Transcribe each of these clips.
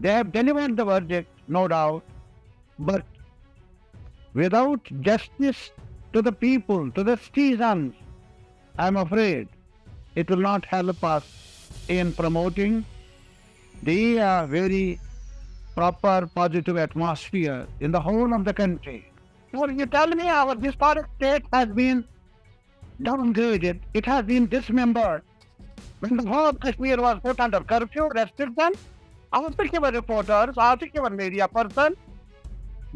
They have delivered the verdict, no doubt, but without justice to the people, to the citizens, I'm afraid it will not help us in promoting the very proper positive atmosphere in the whole of the country. So you tell me our historic state has been downgraded, it has been dismembered. When the whole Kashmir was put under curfew, restriction, our particular reporters, our particular media person,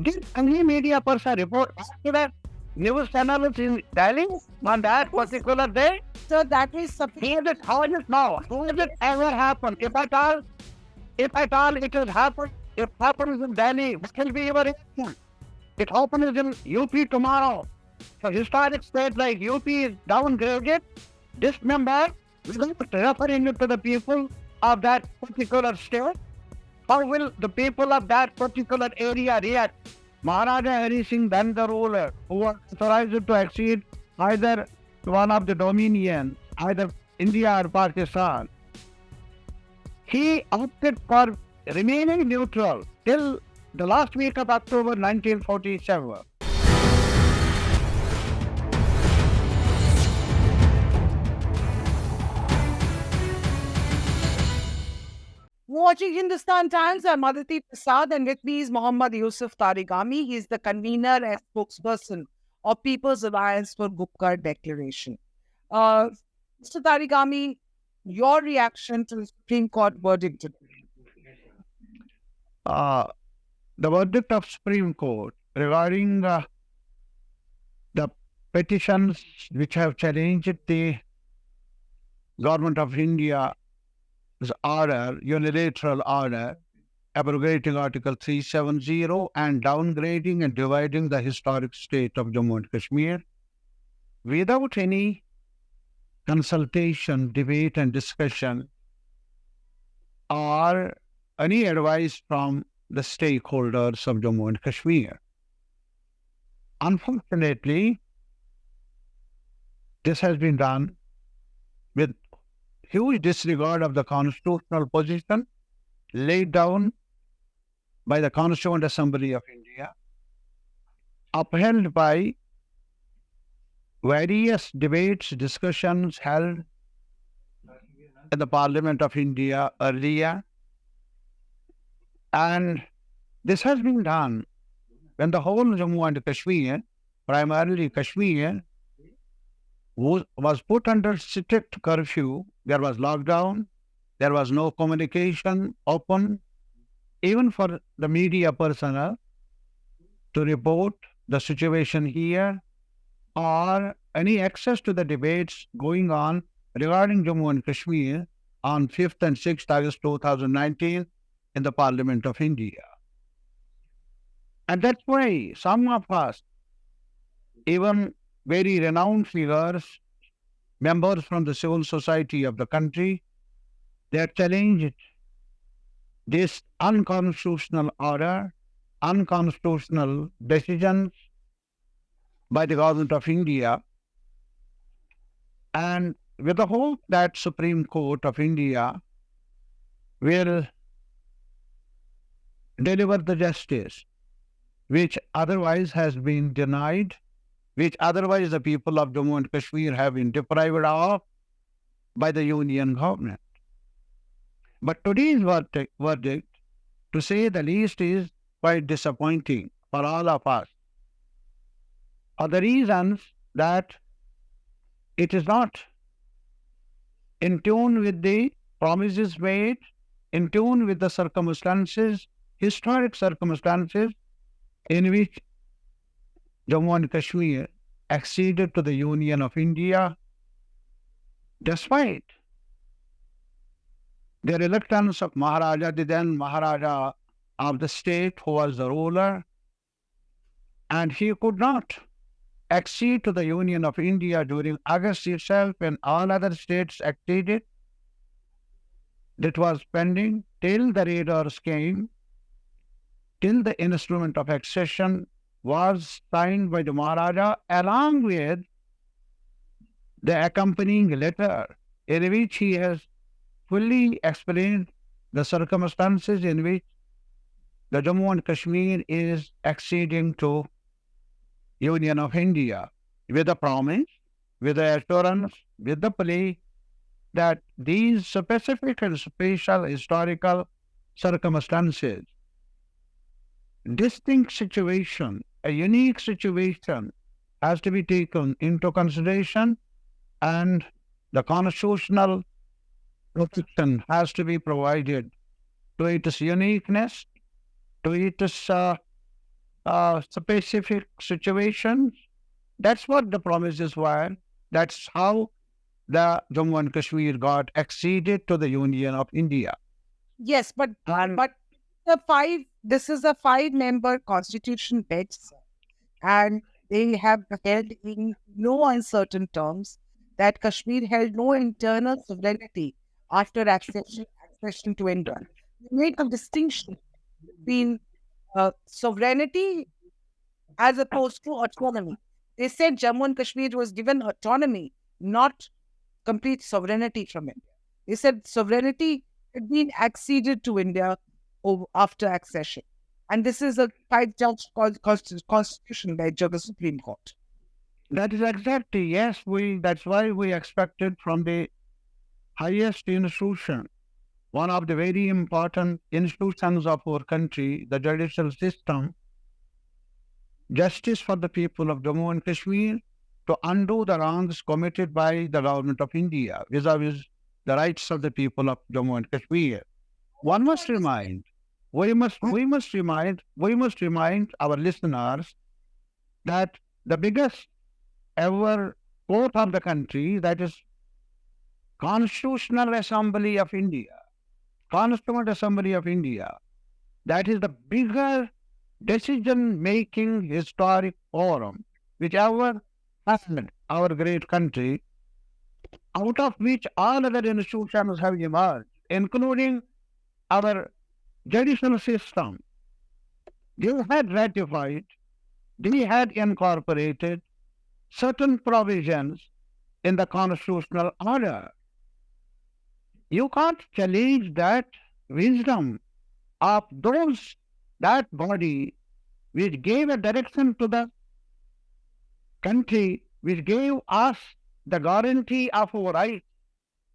did any media person report to the news channels in Delhi on that particular day? So that is sufficient. How is it now? How has it ever happened? If at all it has happened, if it happens in Delhi, what will be your reaction? It happens in UP tomorrow. So historic state like UP is downgraded, dismembered, without referring it to the people of that particular state. How will the people of that particular area react? Maharaja Hari Singh, then the ruler, who was authorized to accede either to one of the dominions, either India or Pakistan, he opted for remaining neutral till the last week of October 1947. Watching Hindustan Times, I'm Aditi Prasad, and with me is Muhammad Yusuf Tarigami. He is the convener and spokesperson of People's Alliance for Gupkar Declaration. Mr. Tarigami, your reaction to the Supreme Court verdict today? The verdict of Supreme Court regarding the petitions which have challenged the government of India's order, unilateral order, abrogating Article 370 and downgrading and dividing the historic state of Jammu and Kashmir without any consultation, debate and discussion or any advice from the stakeholders of Jammu and Kashmir. Unfortunately, this has been done with huge disregard of the constitutional position laid down by the Constituent Assembly of India, upheld by various debates, discussions held in the Parliament of India earlier. And this has been done when the whole Jammu and Kashmir, primarily Kashmir, was put under strict curfew. There was lockdown. There was no communication open, even for the media personnel to report the situation here or any access to the debates going on regarding Jammu and Kashmir on 5th and 6th August 2019 in the Parliament of India. And that's why some of us, even very renowned figures, members from the civil society of the country, they have challenged this unconstitutional order, unconstitutional decisions by the government of India, and with the hope that Supreme Court of India will deliver the justice which otherwise has been denied, which otherwise the people of Jammu and Kashmir have been deprived of by the union government. But today's verdict, to say the least, is quite disappointing for all of us, for the reasons that it is not in tune with the promises made, in tune with the circumstances, historic circumstances in which Jammu and Kashmir acceded to the Union of India, despite the reluctance of Maharaja, the then Maharaja of the state, who was the ruler, and he could not accede to the Union of India during August itself when all other states acceded. It was pending till the raiders came, till the instrument of accession was signed by the Maharaja along with the accompanying letter in which he has fully explained the circumstances in which the Jammu and Kashmir is acceding to Union of India with a promise, with the assurance, with the plea that these specific and special historical circumstances, distinct situation, a unique situation has to be taken into consideration, and the constitutional protection has to be provided to its uniqueness, to its specific situations. That's what the promises were. That's how the Jammu and Kashmir got acceded to the Union of India. Yes, but And but this is a 5-member constitution bench, sir, and they have held in no uncertain terms that Kashmir held no internal sovereignty after accession to India. They made a distinction between sovereignty as opposed to autonomy. They said Jammu and Kashmir was given autonomy, not complete sovereignty from India. They said sovereignty had been acceded to India after accession. And this is a 5-judge constitution bench of the Supreme Court. that is exactly, yes, that's why we expected from the highest institution, one of the very important institutions of our country, the judicial system, justice for the people of Jammu and Kashmir, to undo the wrongs committed by the government of India vis-a-vis the rights of the people of Jammu and Kashmir. One must remind, we must remind our listeners that the biggest ever court of the country, that is Constitutional Assembly of India, Constituent Assembly of India, that is the bigger decision-making historic forum which ever happened our great country, out of which all other institutions have emerged, including our judicial system. They had ratified, they had incorporated certain provisions in the constitutional order. You can't challenge that wisdom of that body which gave a direction to the country, which gave us the guarantee of our rights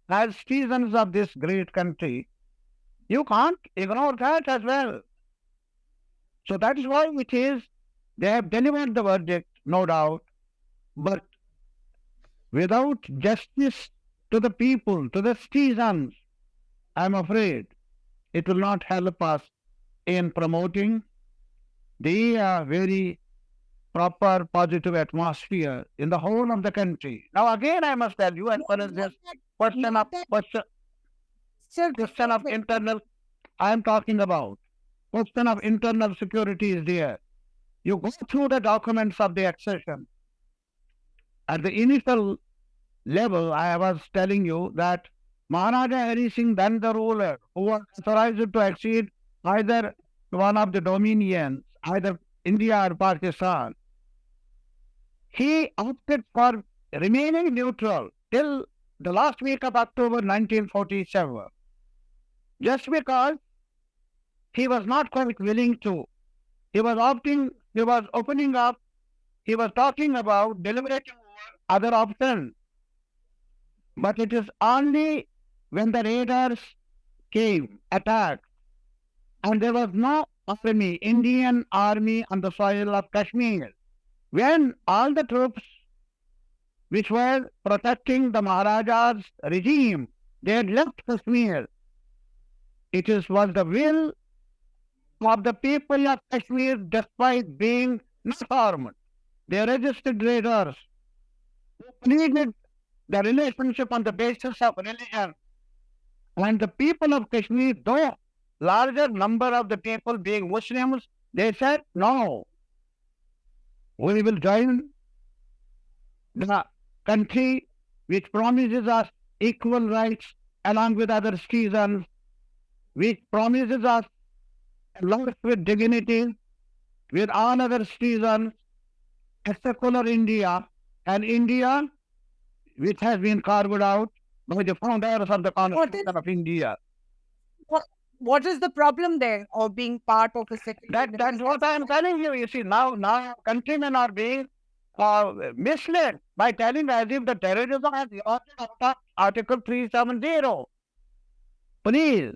as citizens of this great country. You can't ignore that as well. So that is why they have delivered the verdict, no doubt, but without justice to the people, to the citizens, I'm afraid it will not help us in promoting the very proper positive atmosphere in the whole of the country. Now again, I must tell you, as far as this question of internal, I am talking about question of internal security is there. You go through the documents of the accession. At the initial level, I was telling you that Maharaja Hari Singh, then the ruler, who was authorized to accede either to one of the dominions, either India or Pakistan, he opted for remaining neutral till the last week of October 1947, just because he was not quite willing to. He was opening up, he was talking about deliberating other options. But it is only when the raiders came, attacked, and there was no army, Indian army on the soil of Kashmir, when all the troops which were protecting the Maharaja's regime, they had left Kashmir. Was the will of the people of Kashmir, despite being not armed. They resisted raiders who pleaded the relationship on the basis of religion. And the people of Kashmir, though larger number of the people being Muslims, they said, no, we will join the country which promises us equal rights along with other citizens, which promises us a life with dignity with all other citizens, a secular India, an India which has been carved out by the founders of the Constitution of India. what is the problem there of being part of a second? That's what I'm telling you. You see, now countrymen are being misled by telling as if the terrorism has the origin of Article 370. Please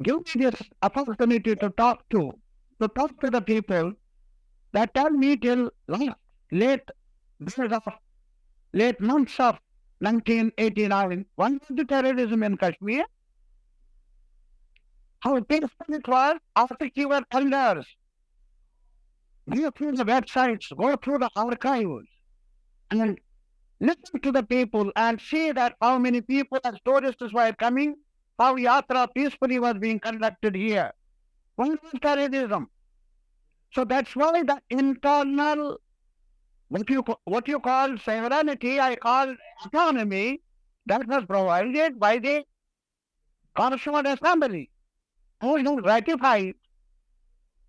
give me this opportunity to talk to the people that tell me till late days of late months of 1989, when was the terrorism in Kashmir? How peaceful it was after your elders. Go through the websites, go through the archives, and listen to the people and see that how many people as tourists were coming, how Yatra peacefully was being conducted here. When was terrorism? So that's why the internal, what you call sovereignty, I call autonomy, that was provided by the Constituent Assembly, who is ratified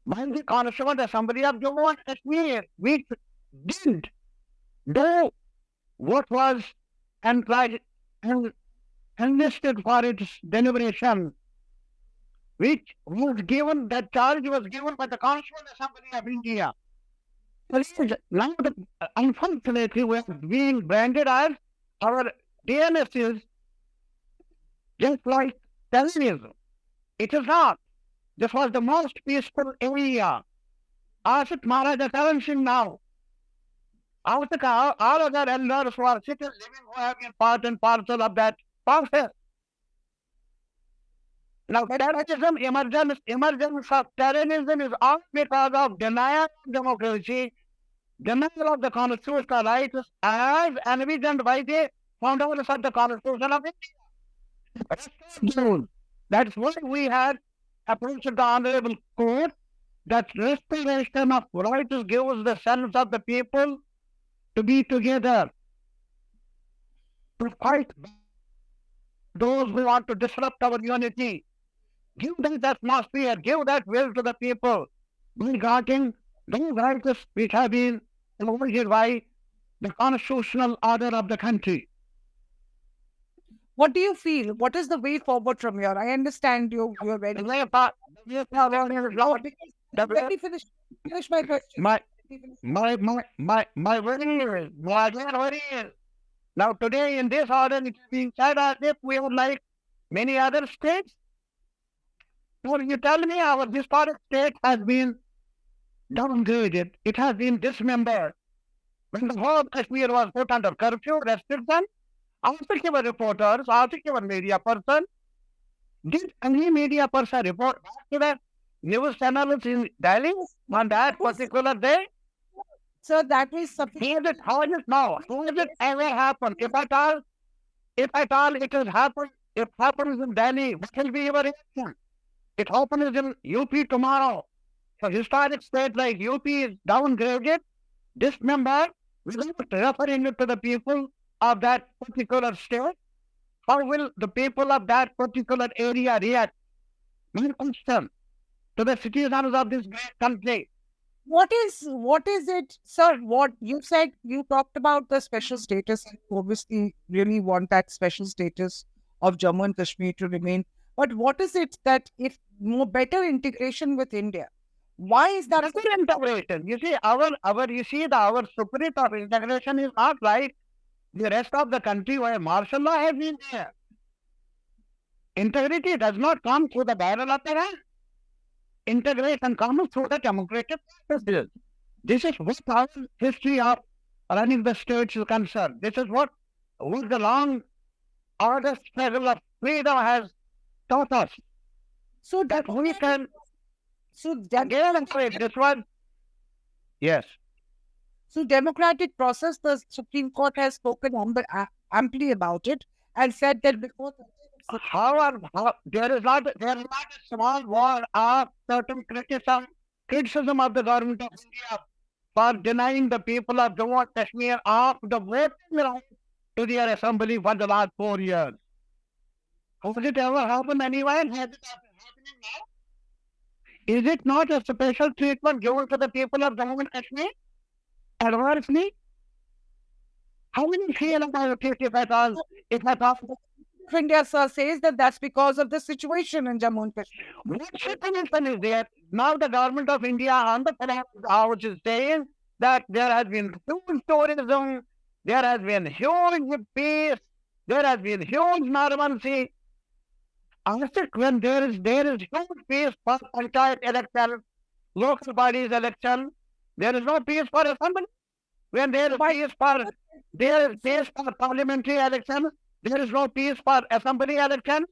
by the Constituent Assembly of Jammu and Kashmir, which didn't do what was enlisted for its deliberation, which was given, that charge was given by the Constituent Assembly of India. Now, unfortunately, we are being branded as our DNS is just like terrorism. It is not. This was the most peaceful area. Ask Maharaja Karan Singh now. Ask all other elders who are sitting living who have been part and parcel of that process. Now, terrorism, emergence of terrorism is all because of denial of democracy, denial of the constitutional rights as envisioned by the founders of the Constitution of India. That's why we had approached the Honorable Court that restoration of rights gives the sense of the people to be together, to fight those who want to disrupt our unity. Give that atmosphere, give that will to the people by granting those rights which have been provided by the constitutional order of the country. What do you feel? What is the way forward from here? I understand you're very. The way forward is Let me finish my question. My worry is now today in this order it is being said as if we are like many other states. Well, you tell me our historic state has been downgraded, it has been dismembered. When the whole Kashmir was put under curfew, restriction, ask your reporters, ask your media person, did any media person report back to the news channels in Delhi on that particular day? So that is sufficient. How is it now? How has it ever happened? If at all it has happened, if happens in Delhi, what will be your reaction? It happens in UP tomorrow. So historic state like UP is downgraded, dismembered, without referring it to the people of that particular state. How will the people of that particular area react? My question to the citizens of this great country. What is it, sir? What you said, you talked about the special status, and you obviously really want that special status of Jammu and Kashmir to remain. But what is it that if more better integration with India? Why is that? Better integration. You see, our spirit of integration is not like the rest of the country where martial law has been there. Integrity does not come through the barrel of the gun. Integration comes through the democratic processes. This is what our history of running the states is concerned. This is what the long order struggle of freedom has taught us. So that we can. So again and say this one. Yes. So democratic process, the Supreme Court has spoken amply about it and said that before. There is not a small war of certain criticism of the government of India for denying the people of Jammu and Kashmir of the voting right to their assembly for the last 4 years. Has it ever happened anywhere? Has it happening now? Is it not a special treatment given to the people of Jammu and Kashmir? Adversely? How will you feel about it if at all? India, sir, says that that's because of the situation in Jammu and Kashmir. What situation is there? Now the government of India on the house is saying that there has been huge tourism, there has been huge peace, there has been huge normalcy. After when there is huge peace for panchayat election, local bodies election, there is no peace for assembly. When there is peace for parliamentary election, there is no peace for assembly election.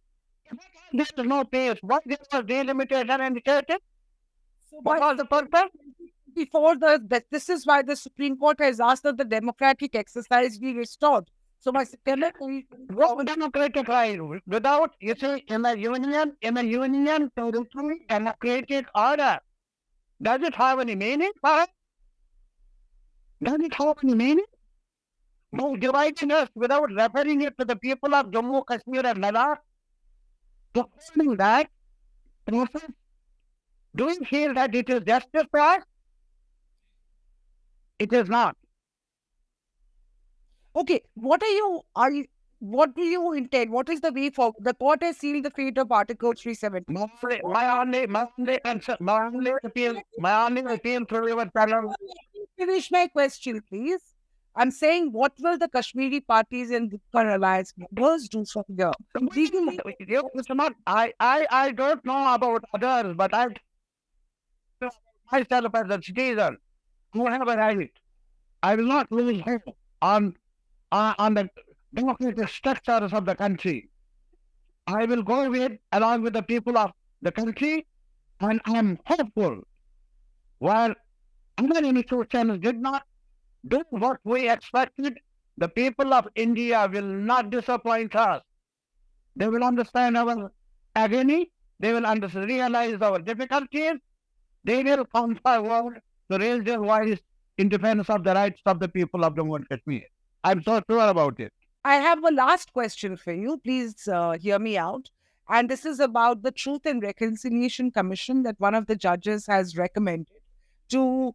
There is no peace. What there was delimitation indicated? So What why- was the purpose? this is why the Supreme Court has asked that the democratic exercise be restored. So my What democratic right? Without, you see, in a union territory, democratic order. Does it have any meaning? Does it have any meaning? No, dividing us without referring it to the people of Jammu, Kashmir, and Ladakh. Performing that process, do you feel that it is justice for us? It is not. Okay, what do you intend? What is the way forward? The court has sealed the fate of Article 370. My only appeal to your fellow. Finish my question, please. I'm saying, what will the Kashmiri parties and Gupkar Alliance members do from here? Legally, I don't know about others, but I myself as a citizen who have a right. I will not lose hope on the democratic structures of the country. I will go along with the people of the country, and I am hopeful. While other institutions did not do what we expected, the people of India will not disappoint us. They will understand our agony. They will realize our difficulties. They will come forward to raise their voice in defense of the rights of the people of Jammu and Kashmir. I'm so sure about it. I have a last question for you. Please hear me out. And this is about the Truth and Reconciliation Commission that one of the judges has recommended to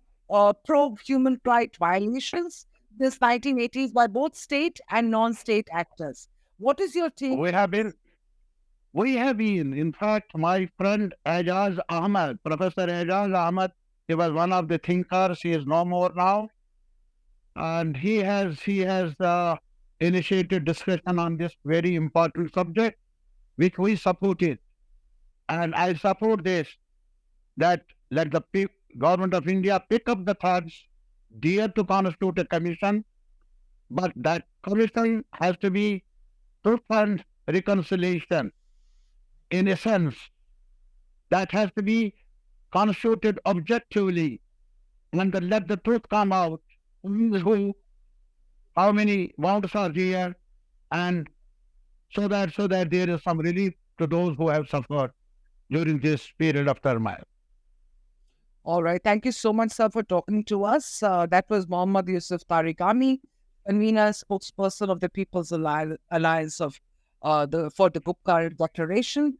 probe human rights violations this 1980s by both state and non-state actors. What is your take? We have been, in fact, my friend Ajaz Ahmed, Professor Ajaz Ahmed, he was one of the thinkers. He is no more now. And he has initiated discussion on this very important subject, which we supported. And I support this, that let the government of India pick up the threads dear to constitute a commission, but that commission has to be truth and reconciliation. In a sense, that has to be constituted objectively, and let the truth come out. Who is who, how many wounds are here, and so that there is some relief to those who have suffered during this period of turmoil. All right. Thank you so much, sir, for talking to us. That was Muhammad Yusuf Tarigami, convener, spokesperson of the People's Alliance for the Gupkar Declaration.